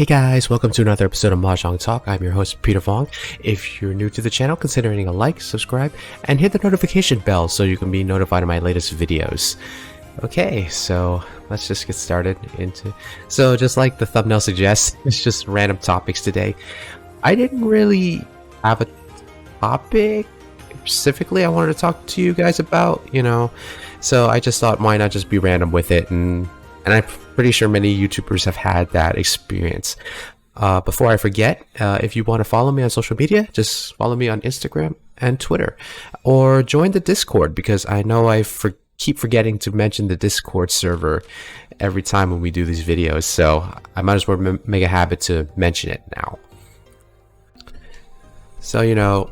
Hey guys, welcome to another episode of Mahjong Talk. I'm your host, Peter Vong. If you're new to the channel, consider hitting a like, subscribe, and hit the notification bell so you can be notified of my latest videos. Okay, so let's just get started into... So just like the thumbnail suggests, it's just random topics today. I didn't really have a topic specifically I wanted to talk to you guys about, so I just thought why not just be random with it, and I'm pretty sure many YouTubers have had that experience. Before I forget, if you want to follow me on social media, just follow me on Instagram and Twitter, or join the Discord, because I know I keep forgetting to mention the Discord server every time when we do these videos, so I might as well make a habit to mention it now. So,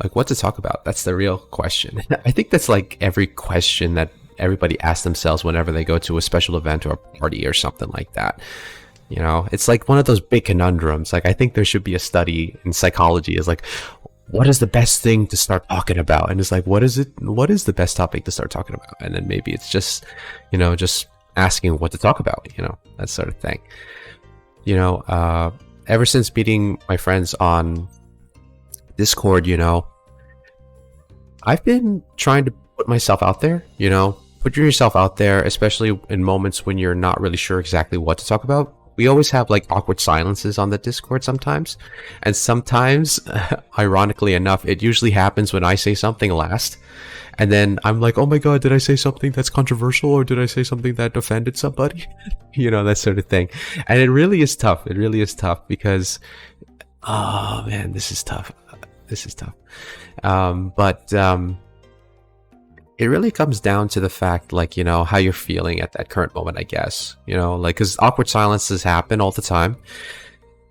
like what to talk about, that's the real question. I think that's like every question that everybody asks themselves whenever they go to a special event or a party or something like that. It's like one of those big conundrums. Like, I think there should be a study in psychology is like, what is the best thing to start talking about? And it's like, what is the best topic to start talking about? And then maybe it's just, just asking what to talk about, that sort of thing. Ever since meeting my friends on Discord, I've been trying to put myself out there, put yourself out there, especially in moments when you're not really sure exactly what to talk about. We always have like awkward silences on the Discord sometimes, and sometimes ironically enough, it usually happens when I say something last, and then I'm like, oh my god, did I say something that's controversial, or did I say something that offended somebody? That sort of thing. And it really is tough. It really is tough because, oh man, this is tough. It really comes down to the fact, like, how you're feeling at that current moment, I guess. Like, because awkward silences happen all the time,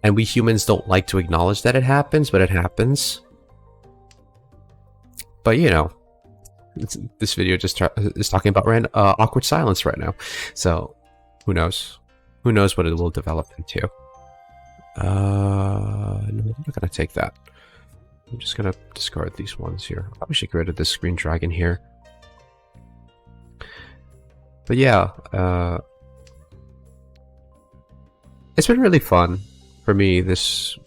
and we humans don't like to acknowledge that it happens, but it happens. But, this video just is talking about awkward silence right now. So, who knows? Who knows what it will develop into? No, I'm not going to take that. I'm just going to discard these ones here. I probably should get rid of this green dragon here. But yeah, it's been really fun for me these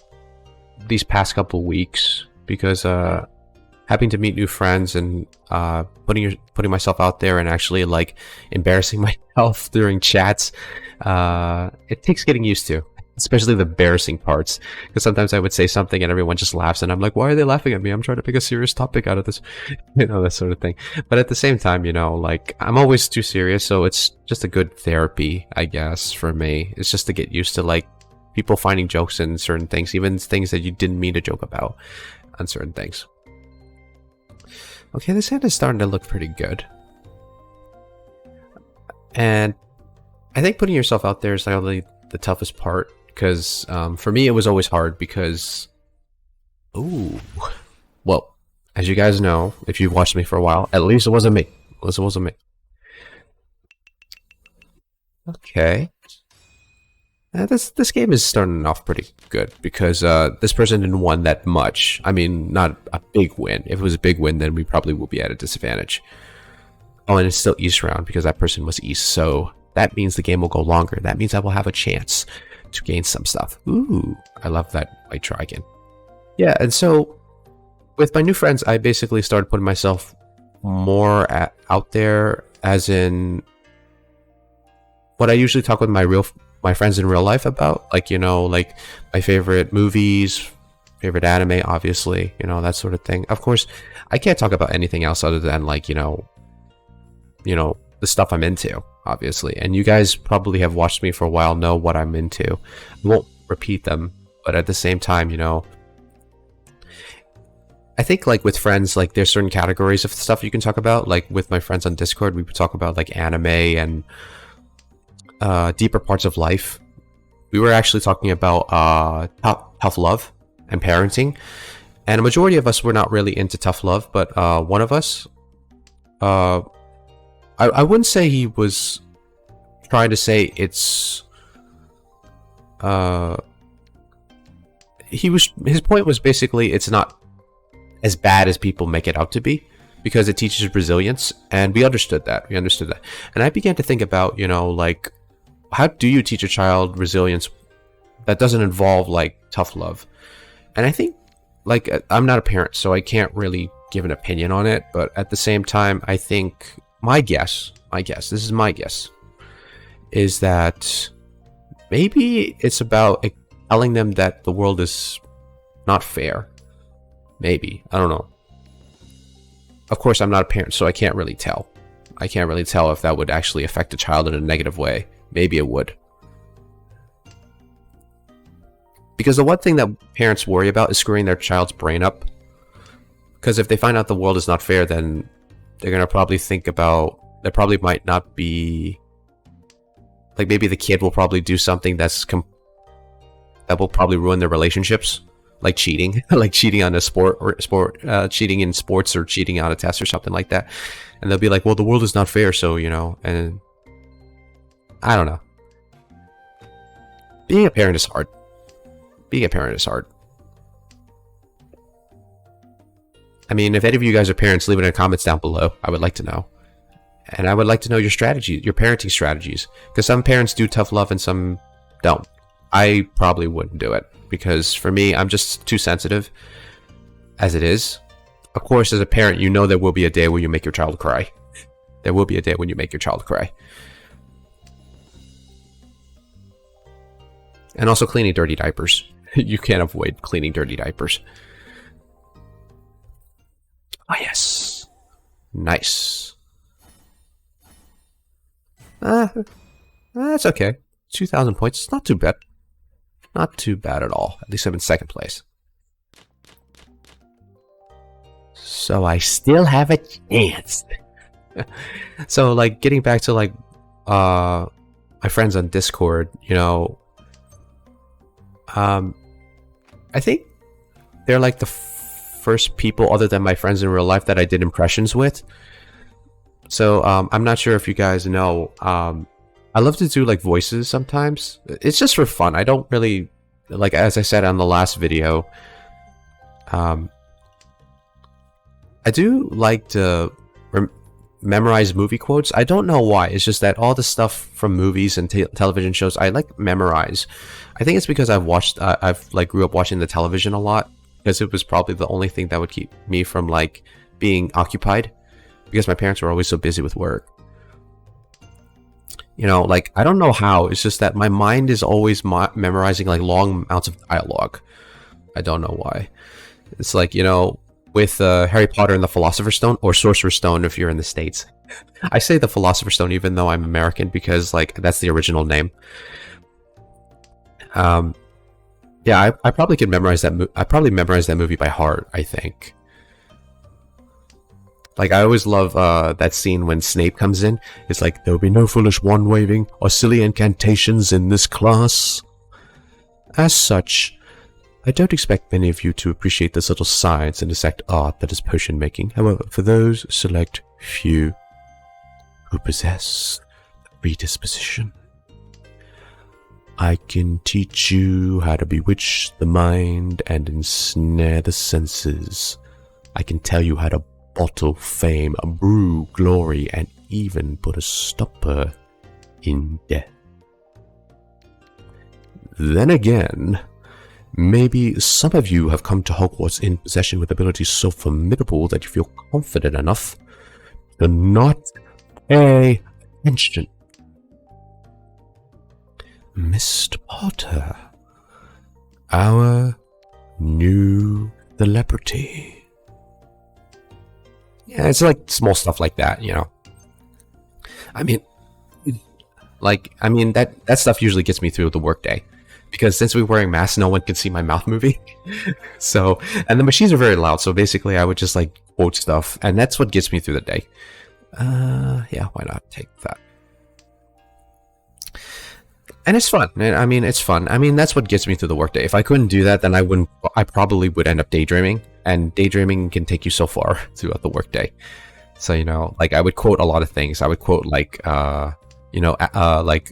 past couple weeks, because having to meet new friends and putting myself out there and actually like embarrassing myself during chats, it takes getting used to. Especially the embarrassing parts, because sometimes I would say something and everyone just laughs, and I'm like, why are they laughing at me? I'm trying to pick a serious topic out of this, that sort of thing. But at the same time, like, I'm always too serious, so it's just a good therapy, I guess, for me. It's just to get used to, like, people finding jokes in certain things, even things that you didn't mean to joke about on certain things. Okay, this hand is starting to look pretty good. And I think putting yourself out there is like the toughest part. Because for me, it was always hard because, well, as you guys know, if you've watched me for a while, at least it wasn't me. Okay. This game is starting off pretty good because this person didn't win that much. I mean, not a big win. If it was a big win, then we probably will be at a disadvantage. Oh, and it's still East round because that person was East, so that means the game will go longer. That means I will have a chance to gain some stuff. Ooh, I love that white dragon. Yeah, and so with my new friends, I basically started putting myself more out there, as in what I usually talk with my friends in real life about, like, like my favorite movies, favorite anime, obviously, that sort of thing. Of course, I can't talk about anything else other than, like, the stuff I'm into, obviously, and you guys probably have watched me for a while, know what I'm into. I won't repeat them, but at the same time, I think, like, with friends, like, there's certain categories of stuff you can talk about. Like, with my friends on Discord, we would talk about, like, anime and deeper parts of life. We were actually talking about tough love and parenting, and a majority of us were not really into tough love, but one of us, I wouldn't say he was trying to say it's his point was basically it's not as bad as people make it out to be, because it teaches resilience, and we understood that. And I began to think about, like, how do you teach a child resilience that doesn't involve like tough love? And I think, like, I'm not a parent, so I can't really give an opinion on it, but at the same time, I think my guess, this is my guess, is that maybe it's about telling them that the world is not fair. Maybe. I don't know. Of course, I'm not a parent, so I can't really tell. I can't really tell if that would actually affect a child in a negative way. Maybe it would. Because the one thing that parents worry about is screwing their child's brain up. Because if they find out the world is not fair, then they're going to probably think about... There probably might not be... Like, maybe the kid will probably do something that will probably ruin their relationships. Like cheating. Like cheating on a cheating in sports, or cheating on a test or something like that. And they'll be like, well, the world is not fair, so, you know, and... I don't know. Being a parent is hard. Being a parent is hard. I mean, if any of you guys are parents, leave it in the comments down below. I would like to know. And I would like to know your strategies, your parenting strategies. Because some parents do tough love and some don't. I probably wouldn't do it. Because for me, I'm just too sensitive as it is. Of course, as a parent, you know there will be a day when you make your child cry. There will be a day when you make your child cry. And also cleaning dirty diapers. You can't avoid cleaning dirty diapers. Oh, yes. Nice. That's okay. 2,000 points. It's not too bad. Not too bad at all. At least I'm in second place. So I still have a chance. So, like, getting back to, like, my friends on Discord, you know, I think they're like the first people other than my friends in real life that I did impressions with. So I'm not sure if you guys know, I love to do like voices sometimes. It's just for fun. I don't really, like, as I said on the last video, I do like to memorize movie quotes. I don't know why. It's just that all the stuff from movies and television shows I like memorize. I think it's because I've like grew up watching the television a lot, because it was probably the only thing that would keep me from like being occupied, because my parents were always so busy with work. You know, like, I don't know how. It's just that my mind is always memorizing like long amounts of dialogue. I don't know why. It's like, you know, with Harry Potter and the Philosopher's Stone, or Sorcerer's Stone if you're in the States. I say the Philosopher's Stone even though I'm American, because like that's the original name. Yeah, I probably could memorize that. I probably memorized that movie by heart, I think. Like, I always love that scene when Snape comes in. It's like, there will be no foolish wand-waving or silly incantations in this class. As such, I don't expect many of you to appreciate this little science and exact art that is potion making. However, for those select few who possess the predisposition, I can teach you how to bewitch the mind and ensnare the senses. I can tell you how to bottle fame, brew glory, and even put a stopper in death. Then again, maybe some of you have come to Hogwarts in possession with abilities so formidable that you feel confident enough to not pay attention. Mr. Potter, our new celebrity. Yeah, it's like small stuff like that, you know. I mean, that stuff usually gets me through the workday, because since we're wearing masks, no one can see my mouth moving. So, and the machines are very loud, so basically I would just like quote stuff, and that's what gets me through the day. Yeah, why not take that? And it's fun. I mean, it's fun. I mean, that's what gets me through the workday. If I couldn't do that, then I probably would end up daydreaming. And daydreaming can take you so far throughout the workday. So, you know, like, I would quote a lot of things. I would quote like, you know, dang,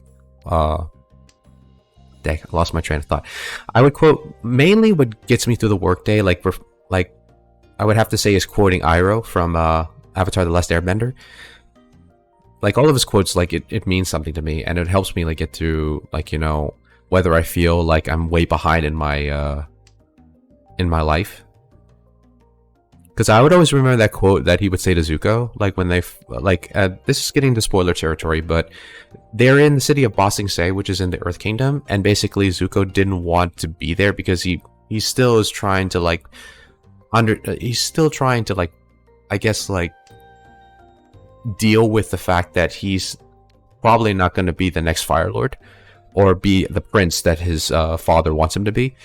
I lost my train of thought. I would quote mainly what gets me through the workday. Like I would have to say is quoting Iroh from Avatar: The Last Airbender. like all of his quotes, like it means something to me, and it helps me like get through, like, you know, whether I feel like I'm way behind in my life. Because I would always remember that quote that he would say to Zuko, like when they, this is getting to spoiler territory, but they're in the city of Ba Sing Se, which is in the Earth Kingdom, and basically Zuko didn't want to be there because he still is trying to like, he's still trying to like, I guess like, deal with the fact that he's probably not going to be the next Fire Lord, or be the prince that his father wants him to be.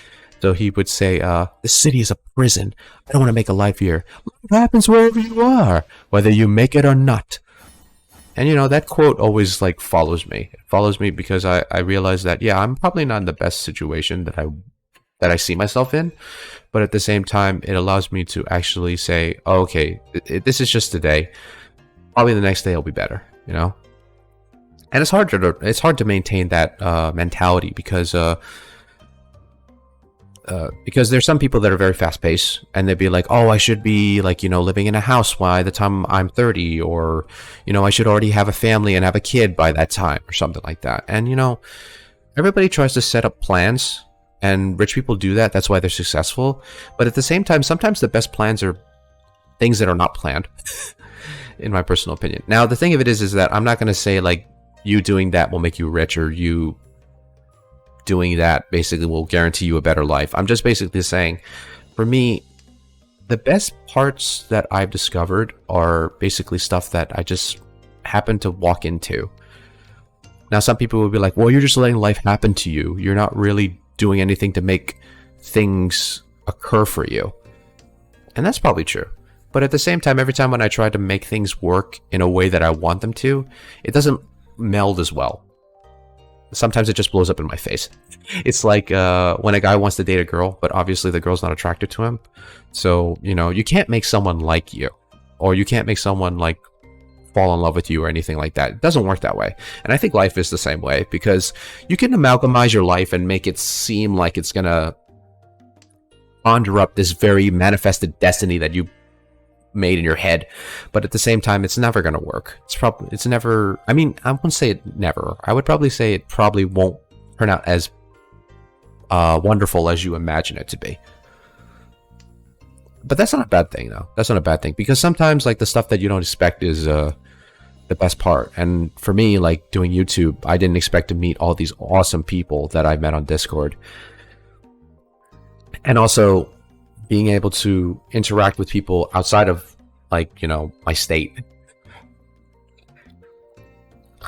So he would say, this city is a prison. I don't want to make a life here. What happens wherever you are, whether you make it or not. And, you know, that quote always, like, follows me. It follows me because I realize that, yeah, I'm probably not in the best situation that I see myself in. But at the same time, it allows me to actually say, oh, okay, this is just today. Probably the next day will be better, you know? And it's hard to maintain that mentality because there's some people that are very fast-paced, and they'd be like, oh, I should be, like, you know, living in a house by the time I'm 30, or, you know, I should already have a family and have a kid by that time, or something like that. And, you know, everybody tries to set up plans, and rich people do that. That's why they're successful. But at the same time, sometimes the best plans are things that are not planned, in my personal opinion. Now, the thing of it is that I'm not going to say, like, you doing that will make you rich, or you doing that basically will guarantee you a better life. I'm just basically saying, for me, the best parts that I've discovered are basically stuff that I just happen to walk into. Now, some people will be like, well, you're just letting life happen to you. You're not really doing anything to make things occur for you. And that's probably true. But at the same time, every time when I try to make things work in a way that I want them to, it doesn't meld as well. Sometimes it just blows up in my face. It's like when a guy wants to date a girl, but obviously the girl's not attracted to him. So, you know, you can't make someone like you, or you can't make someone like fall in love with you or anything like that. It doesn't work that way. And I think life is the same way, because you can amalgamize your life and make it seem like it's gonna conjure up this very manifested destiny that you made in your head, but at the same time, it's never going to work. It's never, I mean, I wouldn't say it never. I would probably say it probably won't turn out as wonderful as you imagine it to be. But that's not a bad thing, though. That's not a bad thing, because sometimes, like, the stuff that you don't expect is the best part. And for me, like, doing YouTube, I didn't expect to meet all these awesome people that I met on Discord. And also being able to interact with people outside of, like, you know, my state.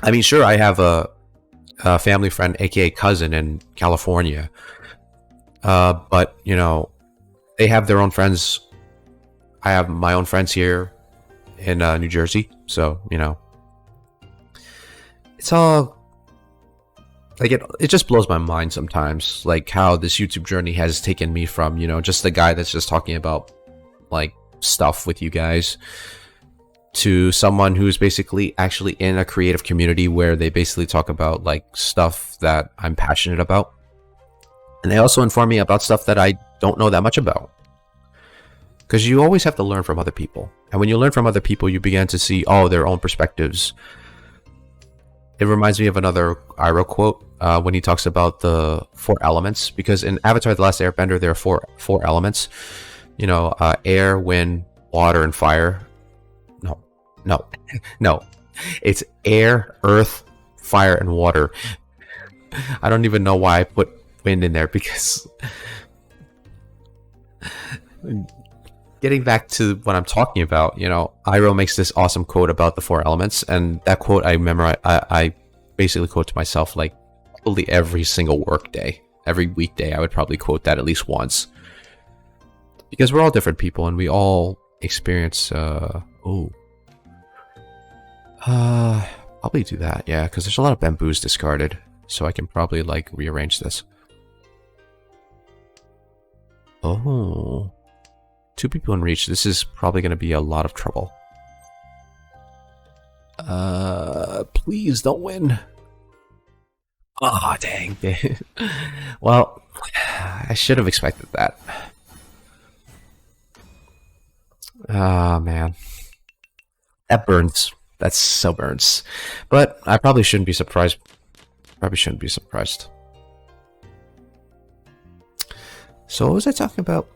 I mean, sure, I have a family friend, aka cousin, in California, but, you know, they have their own friends. I have my own friends here in New Jersey, so, you know, it's all like, it just blows my mind sometimes, like, how this YouTube journey has taken me from, you know, just the guy that's just talking about, like, stuff with you guys, to someone who's basically actually in a creative community where they basically talk about, like, stuff that I'm passionate about. And they also inform me about stuff that I don't know that much about. Because you always have to learn from other people. And when you learn from other people, you begin to see, oh, their own perspectives. It reminds me of another Iroh quote when he talks about the 4 elements. Because in Avatar: The Last Airbender, there are four elements. You know, air, wind, water, and fire. No. It's air, earth, fire, and water. I don't even know why I put wind in there, because... Getting back to what I'm talking about, you know, Iroh makes this awesome quote about the 4 elements, and that quote I remember I basically quote to myself, like, probably every single work day. Every weekday I would probably quote that at least once. Because we're all different people, and we all experience, probably do that, yeah, because there's a lot of bamboos discarded, so I can probably, like, rearrange this. Oh... 2 people in reach. This is probably going to be a lot of trouble. Please don't win. Oh, dang. Well, I should have expected that. Ah, man. That burns. That's so burns. But I probably shouldn't be surprised. Probably shouldn't be surprised. So what was I talking about?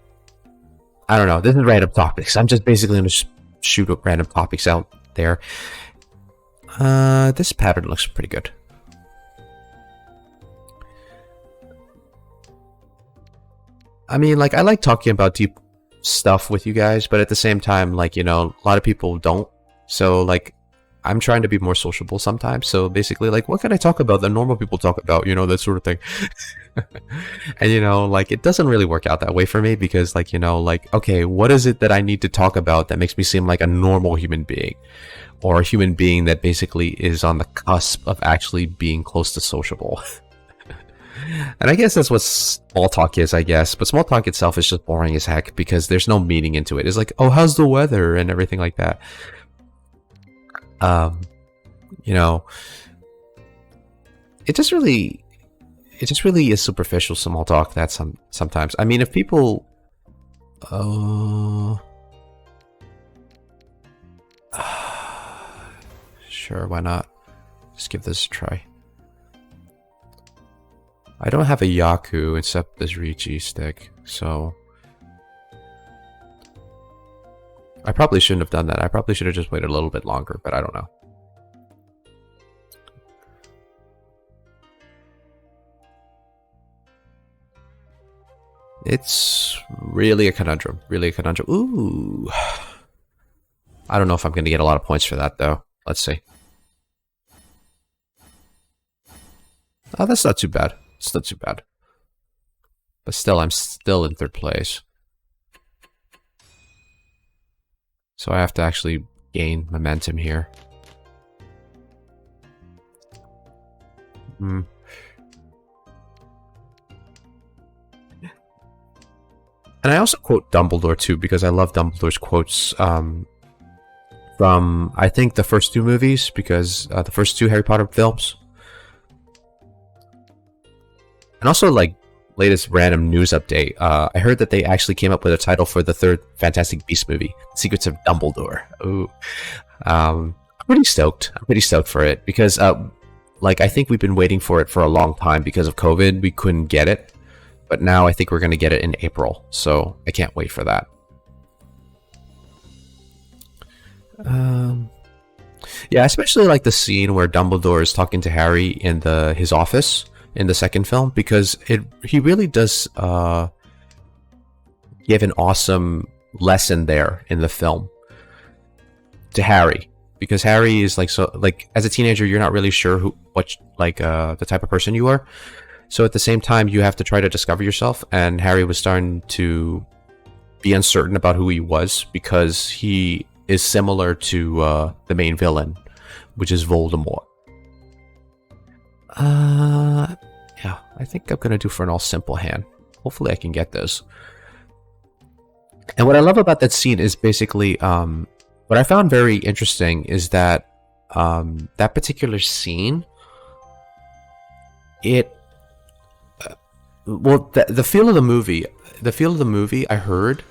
I don't know. This is random topics. I'm just basically going to shoot up random topics out there. This pattern looks pretty good. I mean, like, I like talking about deep stuff with you guys, but at the same time, like, you know, a lot of people don't. So, like, I'm trying to be more sociable sometimes. So basically, like, what can I talk about that normal people talk about? You know, that sort of thing. And, you know, like, it doesn't really work out that way for me because, like, you know, like, okay, what is it that I need to talk about that makes me seem like a normal human being? Or a human being that basically is on the cusp of actually being close to sociable. And I guess that's what small talk is, I guess. But small talk itself is just boring as heck because there's no meaning into it. It's like, oh, how's the weather? And everything like that. You know, it just really is superficial small talk that sometimes. I mean, if people... Sure, why not? Just give this a try. I don't have a Yaku except this Ricci stick, so... I probably shouldn't have done that. I probably should have just waited a little bit longer, but I don't know. It's really a conundrum. Really a conundrum. Ooh. I don't know if I'm going to get a lot of points for that, though. Let's see. Oh, that's not too bad. It's not too bad. But still, I'm still in third place. So I have to actually gain momentum here. And I also quote Dumbledore too, because I love Dumbledore's quotes from, I think, the first two movies, because the first two Harry Potter films. And also, like, latest random news update. I heard that they actually came up with a title for the third Fantastic Beasts movie, Secrets of Dumbledore. Ooh. I'm pretty stoked. I'm pretty stoked for it because, like, I think we've been waiting for it for a long time because of COVID. We couldn't get it, but now I think we're going to get it in April. So I can't wait for that. Yeah, especially like the scene where Dumbledore is talking to Harry in his office in the second film, because he really does give an awesome lesson there in the film to Harry, because Harry is like, so like, as a teenager you're not really sure the type of person you are, so at the same time you have to try to discover yourself, and Harry was starting to be uncertain about who he was because he is similar to the main villain, which is Voldemort. Yeah, I think I'm gonna do for an all simple hand. Hopefully I can get this. And what I love about that scene is basically, what I found very interesting is that that particular scene, the feel of the movie, I heard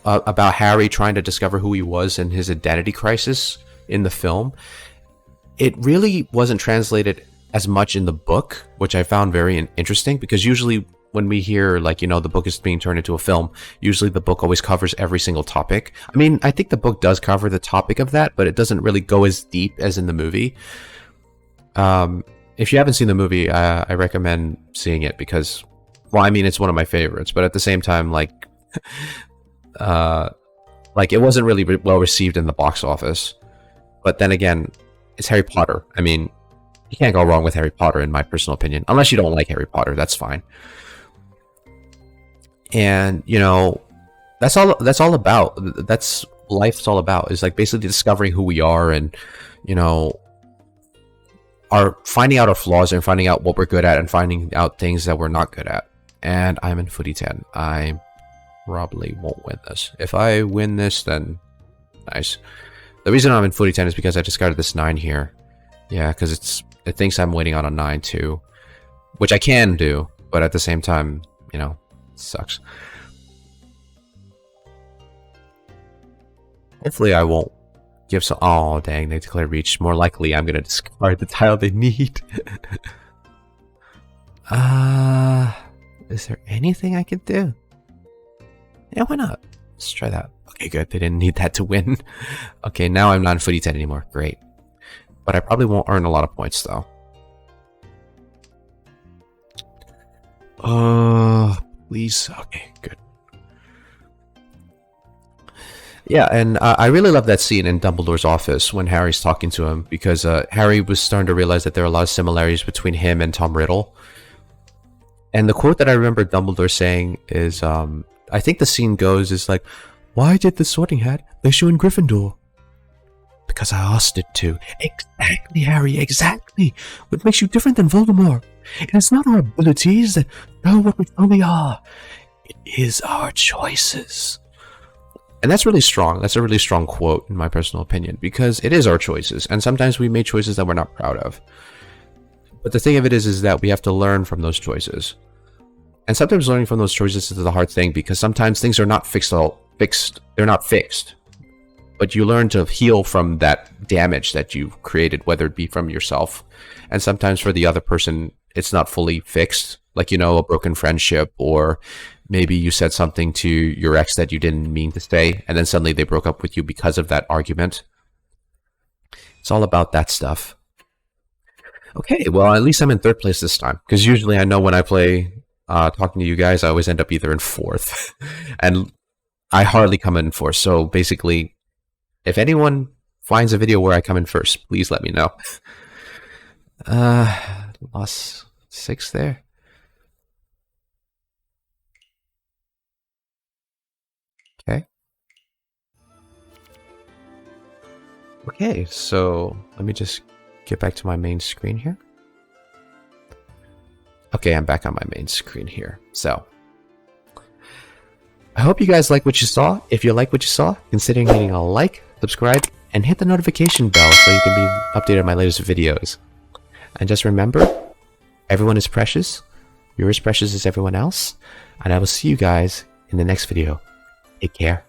about Harry trying to discover who he was and his identity crisis in the film. It really wasn't translated as much in the book, which I found very interesting, because usually when we hear, like, you know, the book is being turned into a film, usually the book always covers every single topic. I mean, I think the book does cover the topic of that, but it doesn't really go as deep as in the movie. If you haven't seen the movie, I recommend seeing it because, well, I mean, it's one of my favorites, but at the same time, like, it wasn't really well received in the box office. But then again, it's Harry Potter. I mean, you can't go wrong with Harry Potter, in my personal opinion. Unless you don't like Harry Potter, that's fine. And, you know, that's all about. That's life's all about, is like basically discovering who we are, and, you know, finding out our flaws and finding out what we're good at and finding out things that we're not good at. And I'm in footy 10. I probably won't win this. If I win this, then nice. The reason I'm in footy 10 is because I discarded this 9 here. Yeah, because it thinks I'm waiting on a 9 too, which I can do, but at the same time, you know, it sucks. Hopefully I won't give some. Oh, dang, they declare reach. More likely, I'm gonna discard the tile they need. Is there anything I could do? Yeah, why not? Let's try that. Okay, good. They didn't need that to win. Okay, now I'm not in footy 10 anymore. Great. But I probably won't earn a lot of points, though. Please. Okay, good. Yeah, and I really love that scene in Dumbledore's office when Harry's talking to him, because Harry was starting to realize that there are a lot of similarities between him and Tom Riddle. And the quote that I remember Dumbledore saying is, I think the scene goes is like, "Why did the Sorting Hat place you in Gryffindor?" "Because I asked it to." Exactly, Harry, exactly. What makes you different than Voldemort? It is not our abilities that know what we truly are. It is our choices. And that's really strong. That's a really strong quote, in my personal opinion, because it is our choices. And sometimes we made choices that we're not proud of. But the thing of it is that we have to learn from those choices. And sometimes learning from those choices is the hard thing, because sometimes things are not fixed. They're not fixed. But you learn to heal from that damage that you've created, whether it be from yourself. And sometimes for the other person, it's not fully fixed. Like, you know, a broken friendship, or maybe you said something to your ex that you didn't mean to say, and then suddenly they broke up with you because of that argument. It's all about that stuff. Okay, well, at least I'm in third place this time, because usually I know when I play talking to you guys, I always end up either in fourth. And I hardly come in fourth, so basically, if anyone finds a video where I come in first, please let me know. Lost 6 there. Okay. Okay, so let me just get back to my main screen here. Okay, I'm back on my main screen here. So, I hope you guys like what you saw. If you like what you saw, consider hitting a like, subscribe, and hit the notification bell so you can be updated on my latest videos. And just remember, everyone is precious. You're as precious as everyone else. And I will see you guys in the next video. Take care.